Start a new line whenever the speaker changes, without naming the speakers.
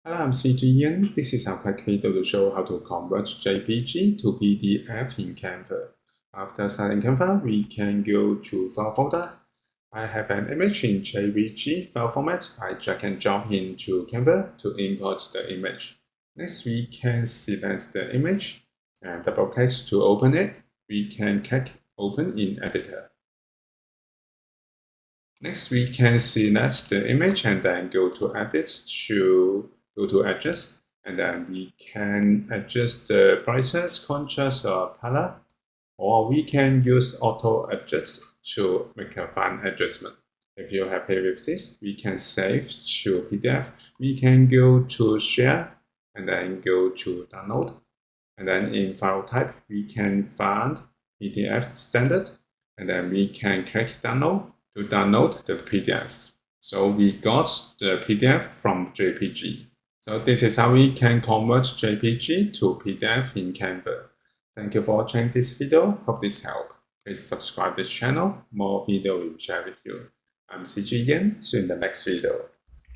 Hello, I'm CG Ian. This is our quick video to show how to convert JPG to PDF in Canva. After starting Canva, we can go to File folder. I have an image in JPG file format. I drag and drop into Canva to import the image. Next, we can select the image and double click to open it. We can click Open in Editor. Next, we can select the image and then go to Edit to go to Adjust, and then we can adjust the brightness, contrast, or color, or we can use Auto Adjust to make a fine adjustment. If you're happy with this, we can save to PDF. We can go to Share, and then go to Download, and then in File Type, we can find PDF Standard, and then we can click Download to download the PDF. So we got the PDF from JPG. So this is how we can convert JPG to PDF in Canva. Thank you for watching this video. Hope this helped. Please subscribe this channel. More video will share with you. I'm CG Ian. See you in the next video.